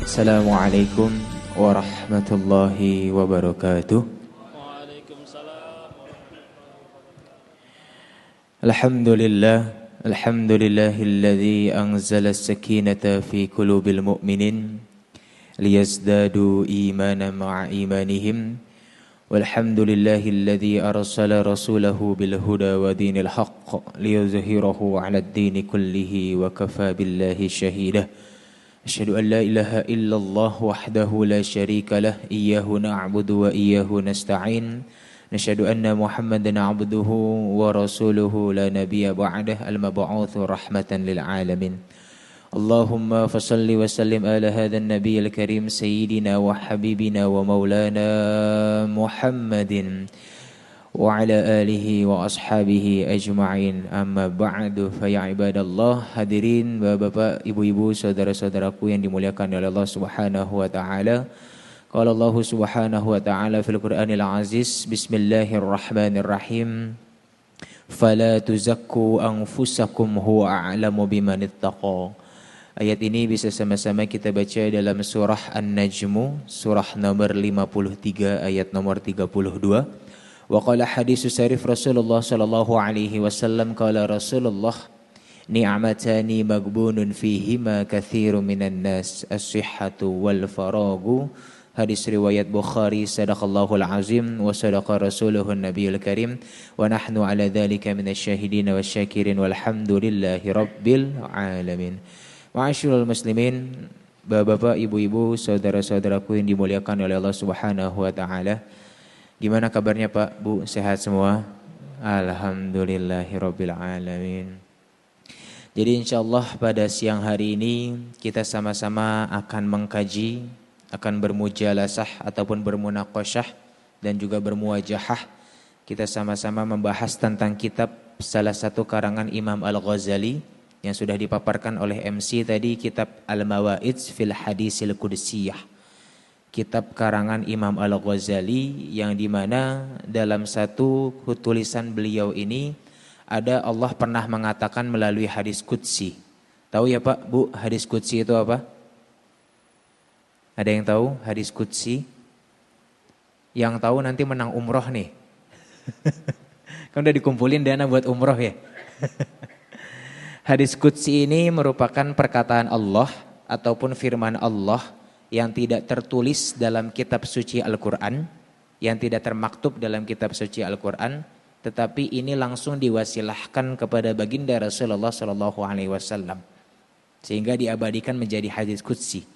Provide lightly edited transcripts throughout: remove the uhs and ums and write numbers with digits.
Assalamualaikum warahmatullahi wabarakatuh. Waalaikumsalam. Alhamdulillahilladzi anzala as-sakinata fi qulubil mu'minin liyazdadu imanan ma'a imanihim. Walhamdulillahilladzi arsala rasulahu bil huda wa dinil haqq liyuzhirahu 'alad dini kullihi wa kafa billahi shahida. Asyhadu an la ilaha illallah wahdahu la syarika lah, iyyahu na'budu wa iyyahu nasta'in. Nasyhadu anna Muhammadan 'abduhu wa rasuluhu la nabiyya ba'dah, al-mab'utsu rahmatan lil alamin. Allahumma fashalli wa sallim ala hadzal nabiyil karim sayyidina wa habibina wa maulana Muhammadin wa ala alihi wa ashabihi ajma'in. Amma ba'du, fa ya ibadallah, hadirin bapak-bapak, ibu-ibu, saudara-saudaraku yang dimuliakan oleh Allah Subhanahu wa taala. Qala Allah Subhanahu wa taala fil Qur'anil Aziz, bismillahirrahmanirrahim. Fala tuzakku anfusakum huwa a'lamu bimanittaqa. Ayat ini bisa sama-sama kita baca dalam surah An-Najmu, surah nomor 53 ayat nomor 32. Wa qala hadis syarif Rasulullah sallallahu alaihi wasallam, qala Rasulullah, ni'matani maghbunun fihima katsirun minan nas, as-sihhatu wal faragu. Hadis riwayat Bukhari. Sadaqallahul azim wa sadaqa rasuluhun nabiyul karim wa nahnu ala dzalika minasyahidin wasyakirin walhamdulillahi rabbil alamin. Ma'asyiral muslimin, bapak-bapak, ibu-ibu, saudara-saudaraku yang dimuliakan oleh Allah Subhanahu wa taala. Gimana kabarnya Pak, Bu? Sehat semua? Alhamdulillahirabbil alamin. Jadi insyaallah pada siang hari ini kita sama-sama akan mengkaji, akan bermujalasah ataupun bermunaqasyah dan juga bermuwajahah. Kita sama-sama membahas tentang kitab salah satu karangan Imam Al-Ghazali yang sudah dipaparkan oleh MC tadi, kitab Al-Mawa'id fil Hadisil Qudsiyah. Kitab karangan Imam Al-Ghazali yang dimana dalam satu tulisan beliau ini ada Allah pernah mengatakan melalui hadis qudsi. Tahu ya Pak, Bu, hadis qudsi itu apa? Ada yang tahu hadis qudsi? Yang tahu nanti menang umroh nih. Kan udah dikumpulin dana buat umroh ya. Hadis qudsi ini merupakan perkataan Allah ataupun firman Allah yang tidak tertulis dalam kitab suci Al-Quran, yang tidak termaktub dalam kitab suci Al-Quran, tetapi ini langsung diwasilahkan kepada baginda Rasulullah SAW, sehingga diabadikan menjadi hadis qudsi.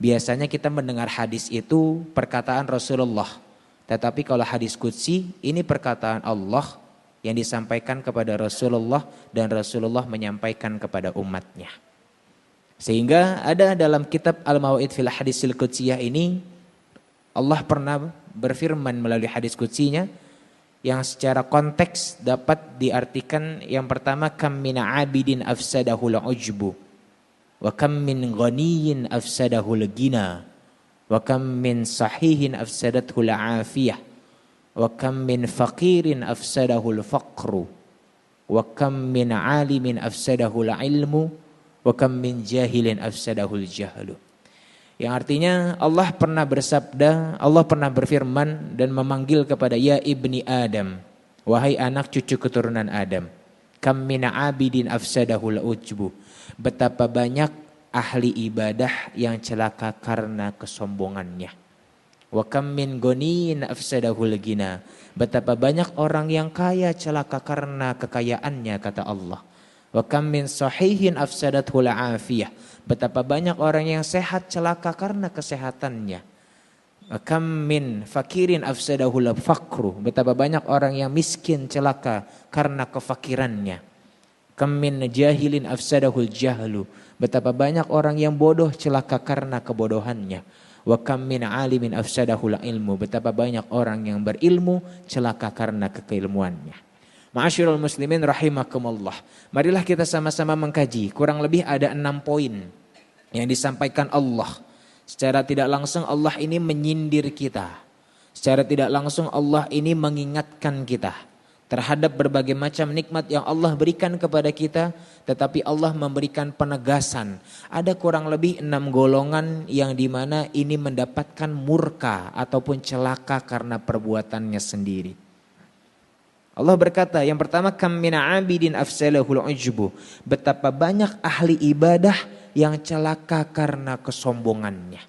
Biasanya kita mendengar hadis itu perkataan Rasulullah, tetapi kalau hadis qudsi ini perkataan Allah yang disampaikan kepada Rasulullah dan Rasulullah menyampaikan kepada umatnya. Sehingga ada dalam kitab Al-Mawa'id fil Hadisil Qudsiyah ini Allah pernah berfirman melalui hadis qudsinya yang secara konteks dapat diartikan yang pertama, kam min 'abidin afsadahul ujbu wa kam min ghaniyyin afsadahul ghina wa kam min sahihin afsadathul afiyah wa kam min faqirin afsadahul faqru wa kam min 'alimin afsadahul ilmu wa kam min jahilin afsadahul jahlu. Yang artinya Allah pernah bersabda, Allah pernah berfirman dan memanggil kepada ya ibni Adam, wahai anak cucu keturunan Adam, kam min abidin afsadahul ujbu, betapa banyak ahli ibadah yang celaka karena kesombongannya. Wa kam min ghaniyin afsadahul ghina, betapa banyak orang yang kaya celaka karena kekayaannya, kata Allah. Wa kam min sahihin afsadathul afiyah, betapa banyak orang yang sehat celaka karena kesehatannya. Wa kam min fakirin afsadahul faqru, betapa banyak orang yang miskin celaka karena kefakirannya. Kam min jahilin afsadahul jahlu, betapa banyak orang yang bodoh celaka karena kebodohannya. Wa kam min alimin afsadahul ilmu, betapa banyak orang yang berilmu celaka karena keilmuannya. Ma'asyiral muslimin rahimakumullah. Marilah kita sama-sama mengkaji. Kurang lebih ada 6 poin yang disampaikan Allah. Secara tidak langsung Allah ini menyindir kita. Secara tidak langsung Allah ini mengingatkan kita terhadap berbagai macam nikmat yang Allah berikan kepada kita, tetapi Allah memberikan penegasan. Ada kurang lebih 6 golongan yang dimana ini mendapatkan murka ataupun celaka karena perbuatannya sendiri. Allah berkata, yang pertama, kam min 'abidin afsalahul ujbu. Betapa banyak ahli ibadah yang celaka karena kesombongannya.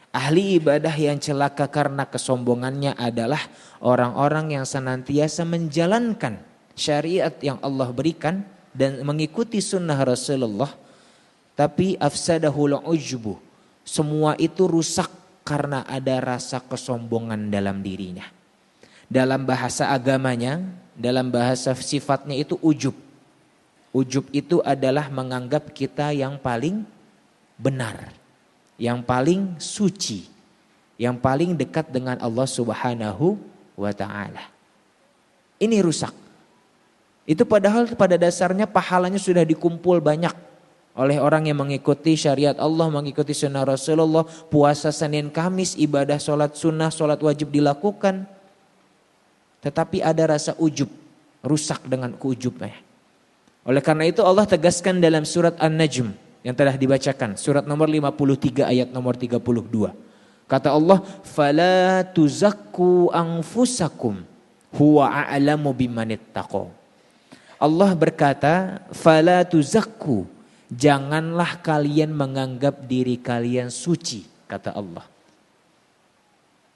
Ahli ibadah yang celaka karena kesombongannya adalah orang-orang yang senantiasa menjalankan syariat yang Allah berikan dan mengikuti sunnah Rasulullah, tapi afsadahul ujbu. Semua itu rusak karena ada rasa kesombongan dalam dirinya. Dalam bahasa agamanya, dalam bahasa sifatnya itu ujub. Ujub itu adalah menganggap kita yang paling benar, yang paling suci, yang paling dekat dengan Allah Subhanahu wa ta'ala. Ini rusak. Itu padahal pada dasarnya pahalanya sudah dikumpul banyak oleh orang yang mengikuti syariat Allah, mengikuti sunnah Rasulullah. Puasa Senin Kamis, ibadah sholat sunnah, sholat wajib dilakukan. Tetapi ada rasa ujub, rusak dengan keujubnya. Oleh karena itu Allah tegaskan dalam surat An-Najm yang telah dibacakan, surat nomor 53 ayat nomor 32. Kata Allah, "Fala tuzakku anfusakum huwa a'lamu bimanittaqo." Allah berkata, "Fala tuzakku," janganlah kalian menganggap diri kalian suci, kata Allah.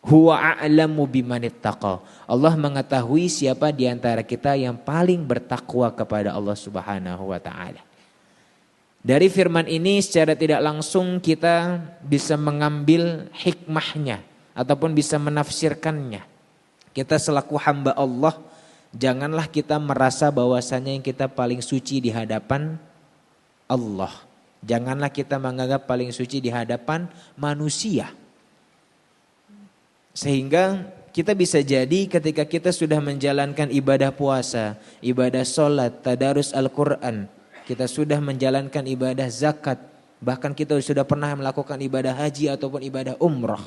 Huwa a'lamu bimanittaqo. Allah mengetahui siapa di antara kita yang paling bertakwa kepada Allah Subhanahu wa taala. Dari firman ini secara tidak langsung kita bisa mengambil hikmahnya ataupun bisa menafsirkannya. Kita selaku hamba Allah, janganlah kita merasa bahwasanya yang kita paling suci di hadapan Allah. Janganlah kita menganggap paling suci di hadapan manusia. Sehingga kita bisa jadi ketika kita sudah menjalankan ibadah puasa, ibadah sholat, tadarus Al-Quran, kita sudah menjalankan ibadah zakat, bahkan kita sudah pernah melakukan ibadah haji ataupun ibadah umrah.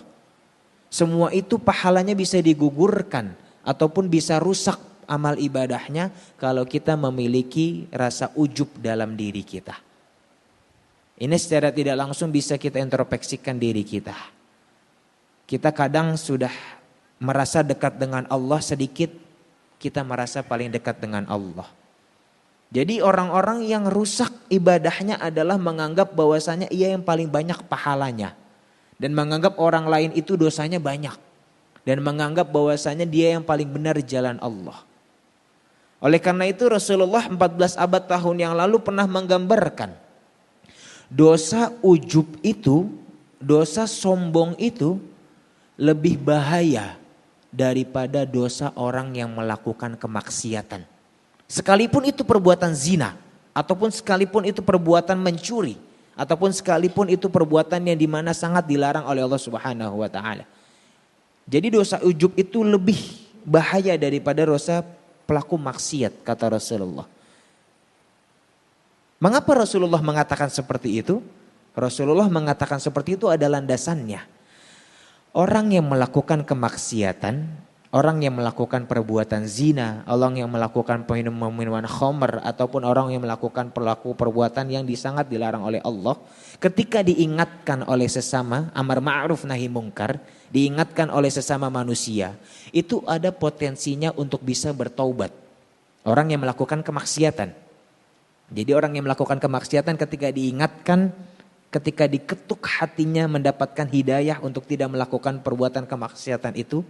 Semua itu pahalanya bisa digugurkan ataupun bisa rusak amal ibadahnya kalau kita memiliki rasa ujub dalam diri kita. Ini secara tidak langsung bisa kita introspeksikan diri kita. Kita kadang sudah merasa dekat dengan Allah sedikit, kita merasa paling dekat dengan Allah. Jadi orang-orang yang rusak ibadahnya adalah menganggap bahwasanya ia yang paling banyak pahalanya. Dan menganggap orang lain itu dosanya banyak. Dan menganggap bahwasanya dia yang paling benar jalan Allah. Oleh karena itu Rasulullah 14 abad tahun yang lalu pernah menggambarkan. Dosa ujub itu, dosa sombong itu lebih bahaya daripada dosa orang yang melakukan kemaksiatan. Sekalipun itu perbuatan zina, ataupun sekalipun itu perbuatan mencuri, ataupun sekalipun itu perbuatan yang dimana sangat dilarang oleh Allah Subhanahu wa ta'ala. Jadi dosa ujub itu lebih bahaya daripada dosa pelaku maksiat, kata Rasulullah. Mengapa Rasulullah mengatakan seperti itu? Rasulullah mengatakan seperti itu ada landasannya. Orang yang melakukan kemaksiatan, orang yang melakukan perbuatan zina, orang yang melakukan minuman khamr, ataupun orang yang melakukan perbuatan yang sangat dilarang oleh Allah, ketika diingatkan oleh sesama, amar ma'ruf nahi mungkar, diingatkan oleh sesama manusia, itu ada potensinya untuk bisa bertaubat. Orang yang melakukan kemaksiatan. Jadi orang yang melakukan kemaksiatan ketika diingatkan, ketika diketuk hatinya mendapatkan hidayah untuk tidak melakukan perbuatan kemaksiatan itu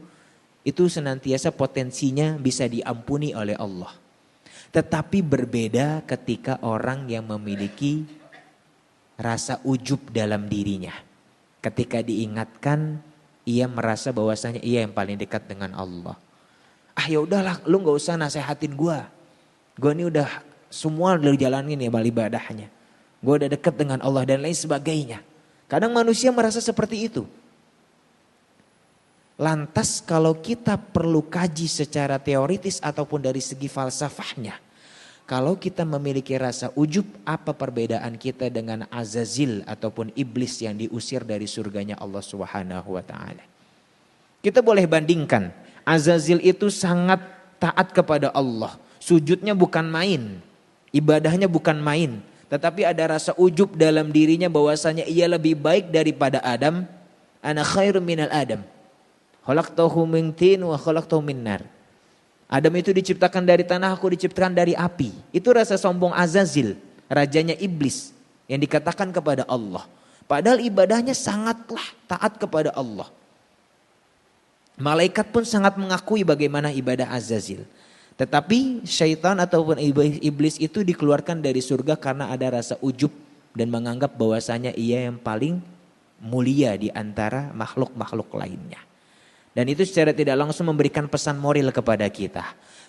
senantiasa potensinya bisa diampuni oleh Allah. Tetapi berbeda ketika orang yang memiliki rasa ujub dalam dirinya. Ketika diingatkan, ia merasa bahwasanya ia yang paling dekat dengan Allah. Ah ya udahlah, lu nggak usah nasehatin gua. Gua ini udah semua udah jalanin ya ibadahnya. Gue udah dekat dengan Allah dan lain sebagainya. Kadang manusia merasa seperti itu. Lantas kalau kita perlu kaji secara teoritis ataupun dari segi falsafahnya. Kalau kita memiliki rasa ujub, apa perbedaan kita dengan Azazil ataupun iblis yang diusir dari surganya Allah Subhanahu wa ta'ala. Kita boleh bandingkan. Azazil itu sangat taat kepada Allah. Sujudnya bukan main, ibadahnya bukan main. Tetapi ada rasa ujub dalam dirinya bahwasanya ia lebih baik daripada Adam. Ana khairum minal Adam. Khalaqtahu min tin wa khalaqtahu min nar. Adam itu diciptakan dari tanah, aku diciptakan dari api. Itu rasa sombong Azazil, rajanya iblis yang dikatakan kepada Allah. Padahal ibadahnya sangatlah taat kepada Allah. Malaikat pun sangat mengakui bagaimana ibadah Azazil. Tetapi syaitan ataupun iblis itu dikeluarkan dari surga karena ada rasa ujub dan menganggap bahwasanya ia yang paling mulia di antara makhluk-makhluk lainnya. Dan itu secara tidak langsung memberikan pesan moral kepada kita.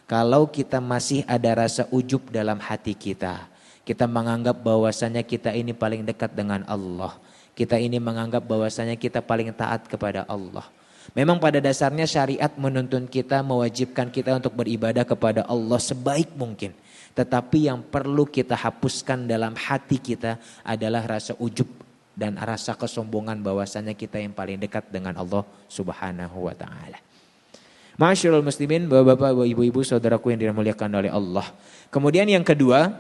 Kalau kita masih ada rasa ujub dalam hati kita, kita menganggap bahwasanya kita ini paling dekat dengan Allah. Kita ini menganggap bahwasanya kita paling taat kepada Allah. Memang pada dasarnya syariat menuntun kita, mewajibkan kita untuk beribadah kepada Allah sebaik mungkin. Tetapi yang perlu kita hapuskan dalam hati kita adalah rasa ujub dan rasa kesombongan bahwasanya kita yang paling dekat dengan Allah Subhanahu wa taala. Masyaallah muslimin, bapak-bapak, ibu-ibu, saudaraku yang dimuliakan oleh Allah. Kemudian yang kedua,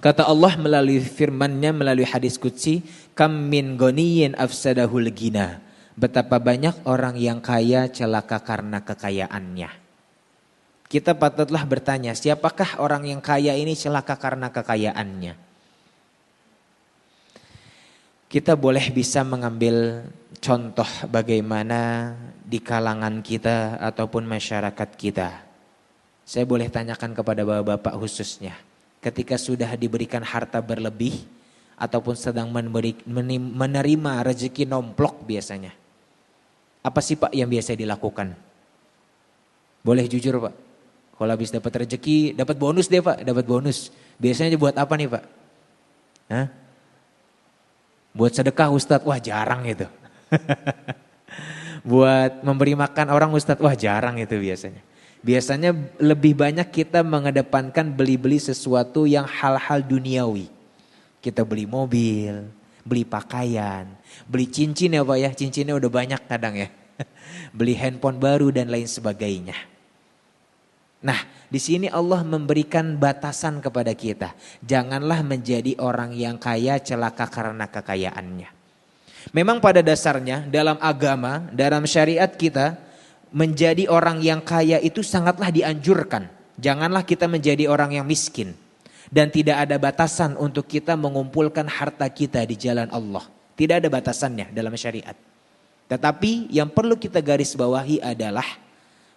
kata Allah melalui firman-Nya melalui hadis qudsi, kam min ghaniyin afsadahul ghina. Betapa banyak orang yang kaya celaka karena kekayaannya. Kita patutlah bertanya, siapakah orang yang kaya ini celaka karena kekayaannya? Kita boleh bisa mengambil contoh bagaimana di kalangan kita ataupun masyarakat kita. Saya boleh tanyakan kepada bapak-bapak khususnya. Ketika sudah diberikan harta berlebih ataupun sedang menerima rezeki nomplok biasanya. Apa sih Pak yang biasa dilakukan? Boleh jujur Pak. Kalau habis dapat rezeki, dapat bonus deh Pak, dapat bonus. Biasanya buat apa nih Pak? Hah? Buat sedekah Ustadz, wah jarang itu. Buat memberi makan orang Ustadz, wah jarang itu biasanya. Biasanya lebih banyak kita mengedepankan beli-beli sesuatu yang hal-hal duniawi. Kita beli mobil, beli pakaian, beli cincin ya Pak ya. Cincinnya udah banyak kadang ya. Beli handphone baru dan lain sebagainya. Nah, di sini Allah memberikan batasan kepada kita. Janganlah menjadi orang yang kaya celaka karena kekayaannya. Memang pada dasarnya dalam agama, dalam syariat kita, menjadi orang yang kaya itu sangatlah dianjurkan. Janganlah kita menjadi orang yang miskin. Dan tidak ada batasan untuk kita mengumpulkan harta kita di jalan Allah. Tidak ada batasannya dalam syariat. Tetapi yang perlu kita garis bawahi adalah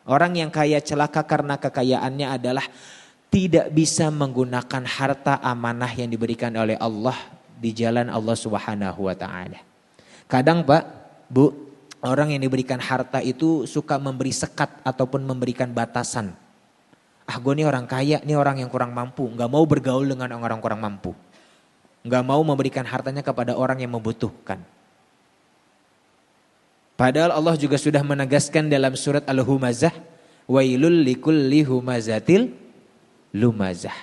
orang yang kaya celaka karena kekayaannya adalah tidak bisa menggunakan harta amanah yang diberikan oleh Allah di jalan Allah Subhanahu wa taala. Kadang Pak, Bu, orang yang diberikan harta itu suka memberi sekat ataupun memberikan batasan. Ah gue nih orang kaya, nih orang yang kurang mampu, gak mau bergaul dengan orang kurang mampu. Gak mau memberikan hartanya kepada orang yang membutuhkan. Padahal Allah juga sudah menegaskan dalam surat Al-Humazah, wailul likulli humazatil lumazah.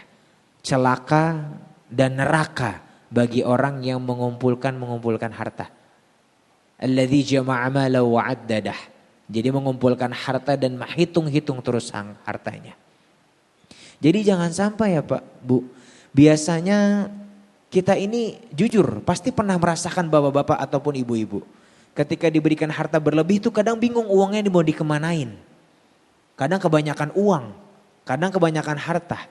Celaka dan neraka bagi orang yang mengumpulkan harta. Alladzi jama'a mala wa 'addadah. Jadi mengumpulkan harta dan menghitung-hitung terus hartanya. Jadi jangan sampai ya Pak, Bu. Biasanya kita ini jujur pasti pernah merasakan bapak-bapak ataupun ibu-ibu. Ketika diberikan harta berlebih itu kadang bingung uangnya mau dikemanain. Kadang kebanyakan uang, kadang kebanyakan harta.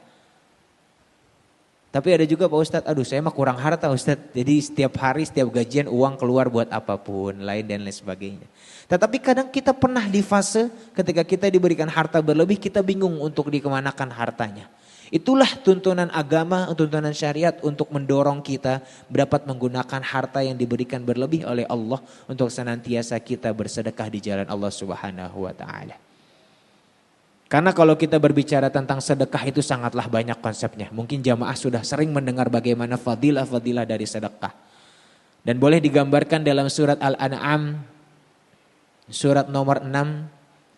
Tapi ada juga Pak Ustadz, aduh saya mah kurang harta Ustadz. Jadi setiap hari, setiap gajian uang keluar buat apapun, lain dan lain sebagainya. Tetapi kadang kita pernah di fase ketika kita diberikan harta berlebih, kita bingung untuk dikemanakan hartanya. Itulah tuntunan agama, tuntunan syariat untuk mendorong kita dapat menggunakan harta yang diberikan berlebih oleh Allah untuk senantiasa kita bersedekah di jalan Allah Subhanahu wa taala. Karena kalau kita berbicara tentang sedekah itu sangatlah banyak konsepnya. Mungkin jamaah sudah sering mendengar bagaimana fadilah-fadilah dari sedekah. Dan boleh digambarkan dalam surat Al-An'am surat nomor 6.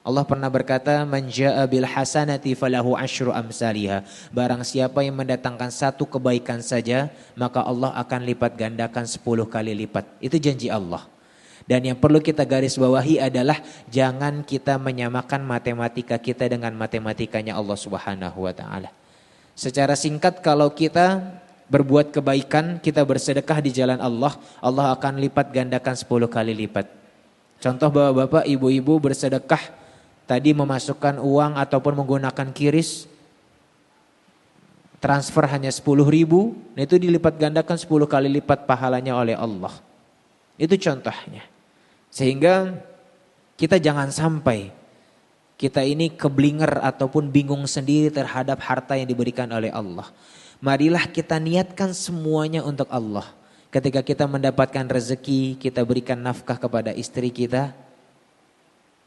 Allah pernah berkata, man jaa bil hasanati falahu asyru amsalihha. Barang siapa yang mendatangkan satu kebaikan saja, maka Allah akan lipat gandakan 10 kali lipat. Itu janji Allah. Dan yang perlu kita garis bawahi adalah jangan kita menyamakan matematika kita dengan matematikanya Allah Subhanahu wa taala. Secara singkat, kalau kita berbuat kebaikan, kita bersedekah di jalan Allah, Allah akan lipat gandakan 10 kali lipat. Contoh bapak-bapak, ibu-ibu bersedekah, tadi memasukkan uang ataupun menggunakan kiris, transfer hanya 10.000, nah itu dilipat gandakan 10 kali lipat pahalanya oleh Allah. Itu contohnya. Sehingga kita jangan sampai kita ini keblinger ataupun bingung sendiri terhadap harta yang diberikan oleh Allah. Marilah kita niatkan semuanya untuk Allah. Ketika kita mendapatkan rezeki, kita berikan nafkah kepada istri kita,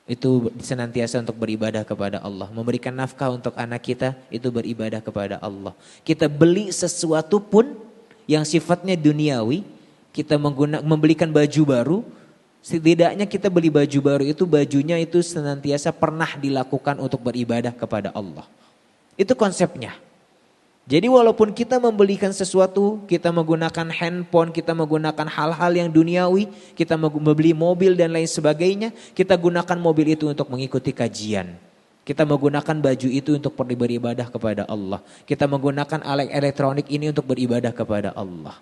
itu senantiasa untuk beribadah kepada Allah. Memberikan nafkah untuk anak kita, itu beribadah kepada Allah. Kita beli sesuatu pun yang sifatnya duniawi, kita membelikan baju baru, setidaknya kita beli baju baru itu, bajunya itu senantiasa pernah dilakukan untuk beribadah kepada Allah. Itu konsepnya. Jadi walaupun kita membelikan sesuatu, kita menggunakan handphone, kita menggunakan hal-hal yang duniawi, kita membeli mobil dan lain sebagainya, kita gunakan mobil itu untuk mengikuti kajian. Kita menggunakan baju itu untuk beribadah kepada Allah. Kita menggunakan alat elektronik ini untuk beribadah kepada Allah.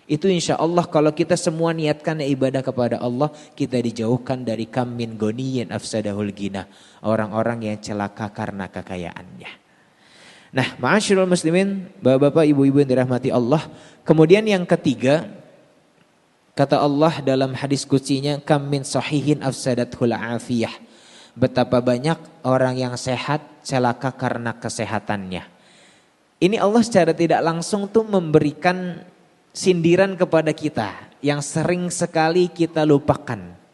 Itu insya Allah kalau kita semua niatkan ibadah kepada Allah, kita dijauhkan dari kam min goniyin afsadahul gina. Orang-orang yang celaka karena kekayaannya. Nah, ma'asyiral muslimin, bapak-bapak, ibu-ibu yang dirahmati Allah. Kemudian yang ketiga, kata Allah dalam hadis qudsinya, kam min sahihin afsadathul afiyah. Betapa banyak orang yang sehat celaka karena kesehatannya. Ini Allah secara tidak langsung tuh memberikan sindiran kepada kita yang sering sekali kita lupakan.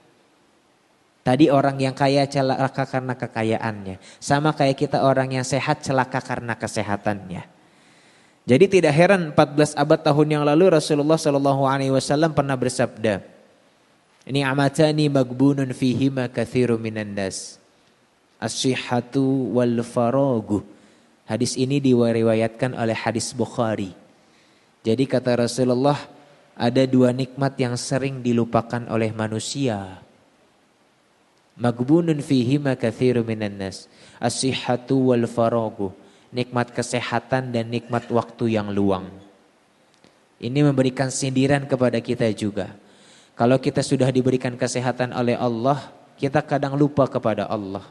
Tadi orang yang kaya celaka karena kekayaannya. Sama kayak kita orang yang sehat celaka karena kesehatannya. Jadi tidak heran 14 abad tahun yang lalu Rasulullah SAW pernah bersabda, ini amatani magbunun fihima kathiru minan nas. As-sihhatu wal faragu. Hadis ini diriwayatkan oleh hadis Bukhari. Jadi kata Rasulullah, ada dua nikmat yang sering dilupakan oleh manusia. Magbunun fihima kathiru minan nas. As-sihhatu wal faragu. Nikmat kesehatan dan nikmat waktu yang luang. Ini memberikan sindiran kepada kita juga. Kalau kita sudah diberikan kesehatan oleh Allah, kita kadang lupa kepada Allah.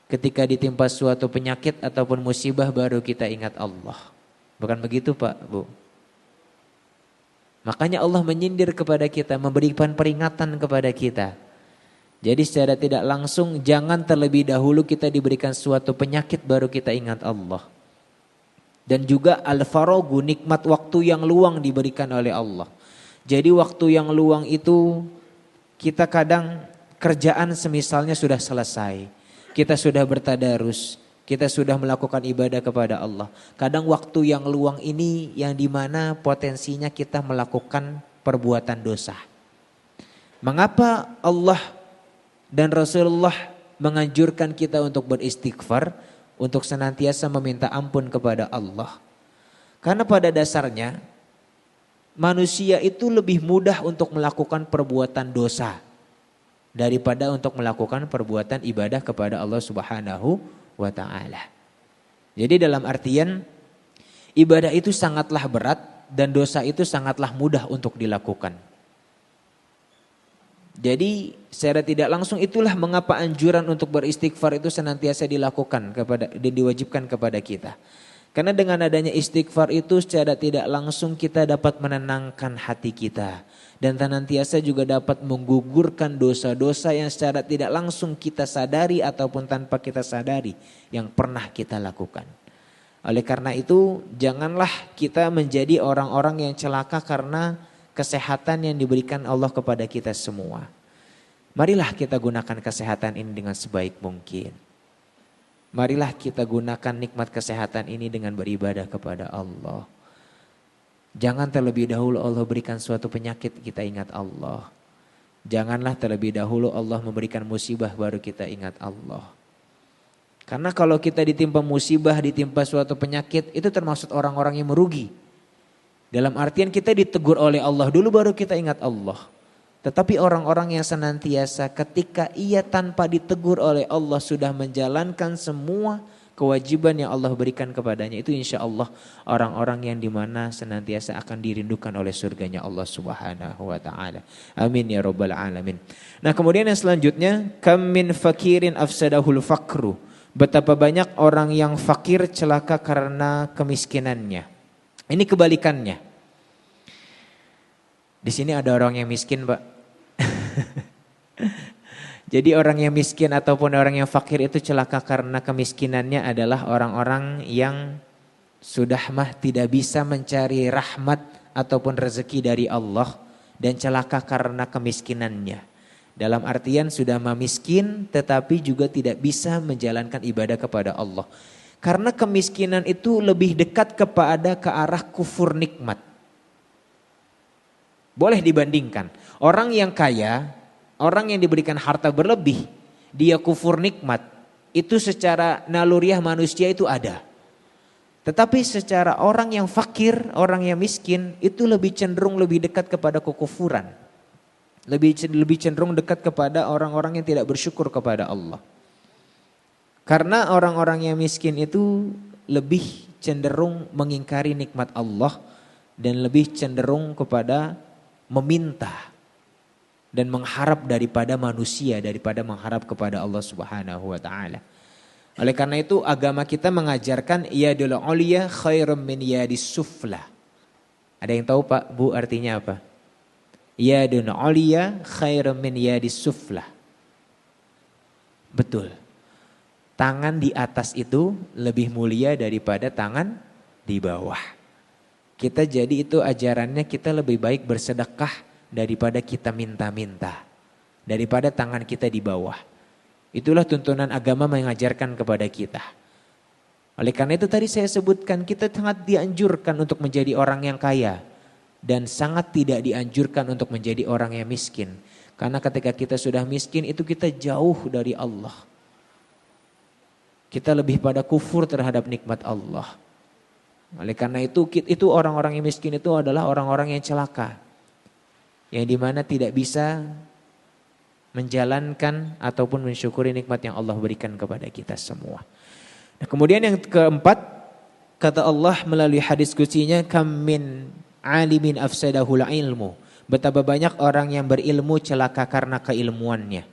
Ketika ditimpa suatu penyakit ataupun musibah baru kita ingat Allah. Bukan begitu Pak, Bu? Makanya Allah menyindir kepada kita, memberikan peringatan kepada kita. Jadi secara tidak langsung jangan terlebih dahulu kita diberikan suatu penyakit baru kita ingat Allah. Dan juga al-faragu, nikmat waktu yang luang diberikan oleh Allah. Jadi waktu yang luang itu kita kadang kerjaan semisalnya sudah selesai. Kita sudah bertadarus, kita sudah melakukan ibadah kepada Allah. Kadang waktu yang luang ini yang dimana potensinya kita melakukan perbuatan dosa. Mengapa Allah dan Rasulullah menganjurkan kita untuk beristighfar, untuk senantiasa meminta ampun kepada Allah? Karena pada dasarnya manusia itu lebih mudah untuk melakukan perbuatan dosa daripada untuk melakukan perbuatan ibadah kepada Allah Subhanahu wa ta'ala. Jadi dalam artian ibadah itu sangatlah berat dan dosa itu sangatlah mudah untuk dilakukan. Jadi secara tidak langsung itulah mengapa anjuran untuk beristighfar itu senantiasa dilakukan dan diwajibkan kepada kita. Karena dengan adanya istighfar itu secara tidak langsung kita dapat menenangkan hati kita. Dan senantiasa juga dapat menggugurkan dosa-dosa yang secara tidak langsung kita sadari ataupun tanpa kita sadari yang pernah kita lakukan. Oleh karena itu janganlah kita menjadi orang-orang yang celaka karena kesehatan yang diberikan Allah kepada kita semua. Marilah kita gunakan kesehatan ini dengan sebaik mungkin. Marilah kita gunakan nikmat kesehatan ini dengan beribadah kepada Allah. Jangan terlebih dahulu Allah berikan suatu penyakit kita ingat Allah. Janganlah terlebih dahulu Allah memberikan musibah baru kita ingat Allah. Karena kalau kita ditimpa musibah, ditimpa suatu penyakit, itu termasuk orang-orang yang merugi. Dalam artian kita ditegur oleh Allah dulu baru kita ingat Allah. Tetapi orang-orang yang senantiasa ketika ia tanpa ditegur oleh Allah sudah menjalankan semua kewajiban yang Allah berikan kepadanya, itu insya Allah orang-orang yang dimana senantiasa akan dirindukan oleh surganya Allah Subhanahu wa ta'ala. Amin ya rabbal alamin. Nah kemudian yang selanjutnya, kam min fakirin afsadahul fakru. Betapa banyak orang yang fakir celaka karena kemiskinannya. Ini kebalikannya. Di sini ada orang yang miskin, Pak. Jadi orang yang miskin ataupun orang yang fakir itu celaka karena kemiskinannya adalah orang-orang yang sudah tidak bisa mencari rahmat ataupun rezeki dari Allah dan celaka karena kemiskinannya. Dalam artian sudah miskin tetapi juga tidak bisa menjalankan ibadah kepada Allah. Karena kemiskinan itu lebih dekat kepada ke arah kufur nikmat. Boleh dibandingkan. Orang yang kaya, orang yang diberikan harta berlebih, dia kufur nikmat. Itu secara naluriah manusia itu ada. Tetapi secara orang yang fakir, orang yang miskin, itu lebih cenderung lebih dekat kepada kekufuran. Lebih cenderung dekat kepada orang-orang yang tidak bersyukur kepada Allah. Karena orang-orang yang miskin itu lebih cenderung mengingkari nikmat Allah dan lebih cenderung kepada meminta dan mengharap daripada manusia, daripada mengharap kepada Allah Subhanahu wa ta'ala. Oleh karena itu agama kita mengajarkan yadul uliya khairum min yadis sufla. Ada yang tahu Pak, Bu artinya apa? Yadul uliya khairum min yadis sufla. Betul. Tangan di atas itu lebih mulia daripada tangan di bawah. Kita jadi itu ajarannya kita lebih baik bersedekah daripada kita minta-minta. Daripada tangan kita di bawah. Itulah tuntunan agama mengajarkan kepada kita. Oleh karena itu tadi saya sebutkan kita sangat dianjurkan untuk menjadi orang yang kaya. Dan sangat tidak dianjurkan untuk menjadi orang yang miskin. Karena ketika kita sudah miskin itu kita jauh dari Allah. Kita lebih pada kufur terhadap nikmat Allah. Oleh karena itu orang-orang yang miskin itu adalah orang-orang yang celaka. Yang dimana tidak bisa menjalankan ataupun mensyukuri nikmat yang Allah berikan kepada kita semua. Nah, kemudian yang keempat, kata Allah melalui hadis qudsinya, kam min alimin afsadahul ilmu. Betapa banyak orang yang berilmu celaka karena keilmuannya.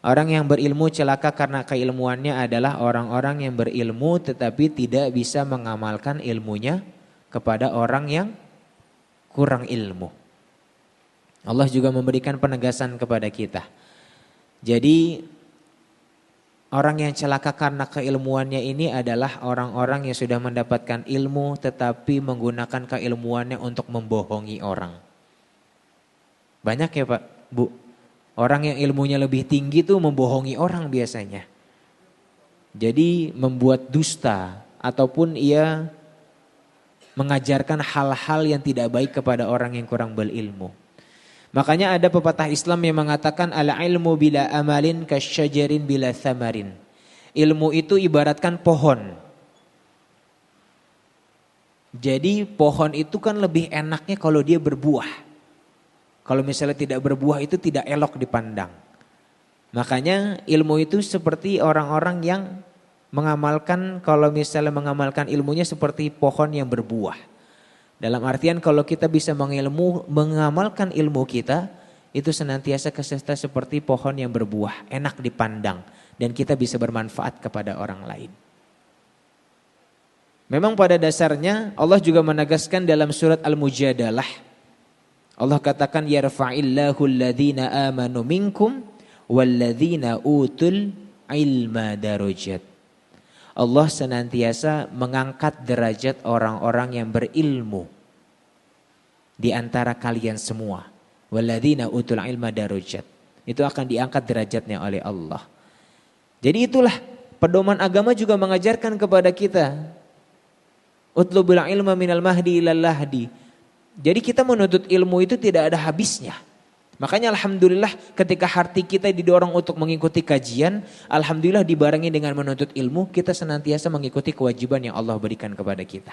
Orang yang berilmu celaka karena keilmuannya adalah orang-orang yang berilmu tetapi tidak bisa mengamalkan ilmunya kepada orang yang kurang ilmu. Allah juga memberikan penegasan kepada kita. Jadi orang yang celaka karena keilmuannya ini adalah orang-orang yang sudah mendapatkan ilmu tetapi menggunakan keilmuannya untuk membohongi orang. Banyak ya Pak, Bu. Orang yang ilmunya lebih tinggi tuh membohongi orang biasanya. Jadi membuat dusta ataupun ia mengajarkan hal-hal yang tidak baik kepada orang yang kurang berilmu. Makanya ada pepatah Islam yang mengatakan al-ilmu bila amalin kasyajarin bila thamarin. Ilmu itu ibaratkan pohon. Jadi pohon itu kan lebih enaknya kalau dia berbuah. Kalau misalnya tidak berbuah itu tidak elok dipandang. Makanya ilmu itu seperti orang-orang yang mengamalkan, kalau misalnya mengamalkan ilmunya seperti pohon yang berbuah. Dalam artian kalau kita bisa mengamalkan ilmu kita, itu senantiasa keserta seperti pohon yang berbuah, enak dipandang. Dan kita bisa bermanfaat kepada orang lain. Memang pada dasarnya Allah juga menegaskan dalam surat Al-Mujadalah. Allah katakan yarfa'illahu alladhina amanu minkum walladhina utul ilma darajat. Allah senantiasa mengangkat derajat orang-orang yang berilmu di antara kalian semua. Walladhina utul ilma darajat. Itu akan diangkat derajatnya oleh Allah. Jadi itulah pedoman agama juga mengajarkan kepada kita. Utlubul ilma minal mahdi ilal lahdi. Jadi kita menuntut ilmu itu tidak ada habisnya. Makanya alhamdulillah ketika hati kita didorong untuk mengikuti kajian, alhamdulillah dibarengi dengan menuntut ilmu, kita senantiasa mengikuti kewajiban yang Allah berikan kepada kita.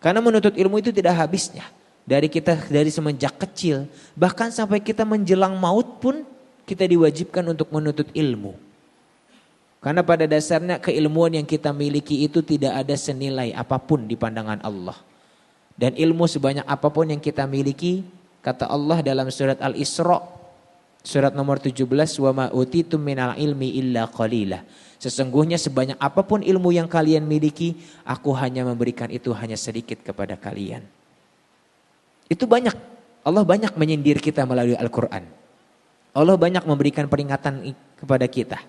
Karena menuntut ilmu itu tidak habisnya. dari semenjak kecil, bahkan sampai kita menjelang maut pun kita diwajibkan untuk menuntut ilmu. Karena pada dasarnya keilmuan yang kita miliki itu tidak ada senilai apapun di pandangan Allah. Dan ilmu sebanyak apapun yang kita miliki, kata Allah dalam surat Al-Isra, surat nomor 17, wa ma utitum minal ilmi illa qalila. Sesungguhnya sebanyak apapun ilmu yang kalian miliki, aku hanya memberikan itu hanya sedikit kepada kalian. Itu banyak. Allah banyak menyindir kita melalui Al-Quran. Allah banyak memberikan peringatan kepada kita.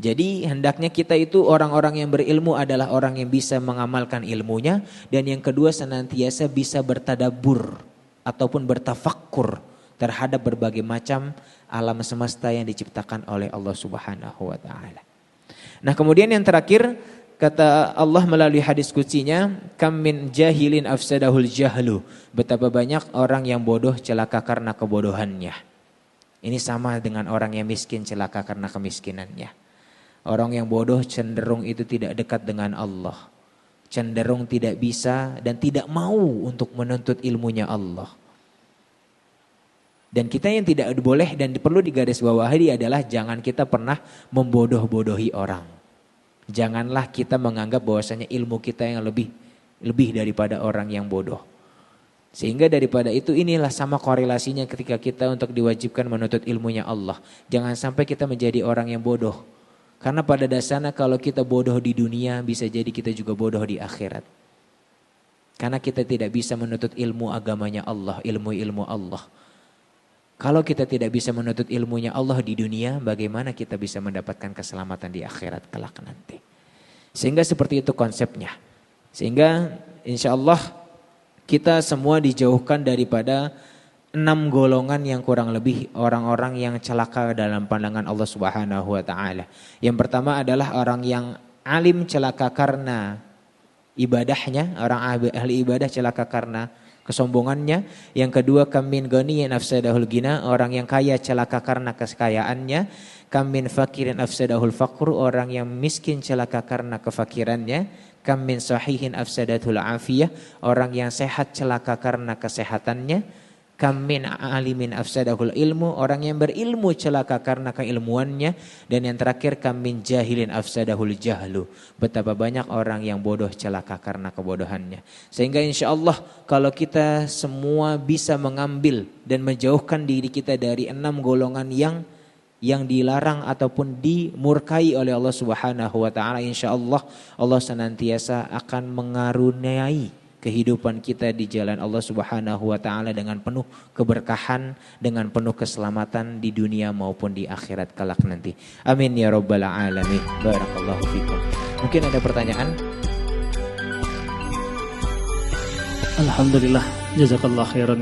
Jadi hendaknya kita itu orang-orang yang berilmu adalah orang yang bisa mengamalkan ilmunya. Dan yang kedua senantiasa bisa bertadabbur ataupun bertafakkur terhadap berbagai macam alam semesta yang diciptakan oleh Allah Subhanahu wa taala. Nah, kemudian yang terakhir kata Allah melalui hadis qudsinya, kam min jahilin afsadahul jahlu. Betapa banyak orang yang bodoh celaka karena kebodohannya. Ini sama dengan orang yang miskin celaka karena kemiskinannya. Orang yang bodoh cenderung itu tidak dekat dengan Allah. Cenderung tidak bisa dan tidak mau untuk menuntut ilmunya Allah. Dan kita yang tidak boleh dan perlu digarisbawahi adalah jangan kita pernah membodoh-bodohi orang. Janganlah kita menganggap bahwasanya ilmu kita yang lebih daripada orang yang bodoh. Sehingga daripada itu inilah sama korelasinya ketika kita untuk diwajibkan menuntut ilmunya Allah. Jangan sampai kita menjadi orang yang bodoh. Karena pada dasarnya kalau kita bodoh di dunia bisa jadi kita juga bodoh di akhirat. Karena kita tidak bisa menuntut ilmu agamanya Allah, ilmu-ilmu Allah. Kalau kita tidak bisa menuntut ilmunya Allah di dunia, bagaimana kita bisa mendapatkan keselamatan di akhirat kelak nanti. Sehingga seperti itu konsepnya. Sehingga insya Allah kita semua dijauhkan daripada 6 golongan yang kurang lebih orang-orang yang celaka dalam pandangan Allah Subhanahu wa taala. Yang pertama adalah orang yang alim celaka karena ibadahnya, orang ahli ibadah celaka karena kesombongannya. Yang kedua, kamin ghaniyin afsadahul ghina, orang yang kaya celaka karena kekayaannya. Kamin fakirin afsadahul faqr, orang yang miskin celaka karena kefakirannya. Kamin sahihin afsadatul afiyah, orang yang sehat celaka karena kesehatannya. Kamin alimin afsadahul ilmu, orang yang berilmu celaka karena keilmuannya. Dan yang terakhir, kamin jahilin afsadahul jahlu, betapa banyak orang yang bodoh celaka karena kebodohannya. Sehingga insya Allah kalau kita semua bisa mengambil dan menjauhkan diri kita dari 6 golongan yang dilarang ataupun dimurkai oleh Allah Subhanahu wa taala, insya Allah Allah senantiasa akan mengaruniai kehidupan kita di jalan Allah Subhanahu wa taala dengan penuh keberkahan, dengan penuh keselamatan di dunia maupun di akhirat kelak nanti. Amin ya rabbal alamin. Barakallahu fikum. Mungkin ada pertanyaan? Alhamdulillah, jazakallah khairan.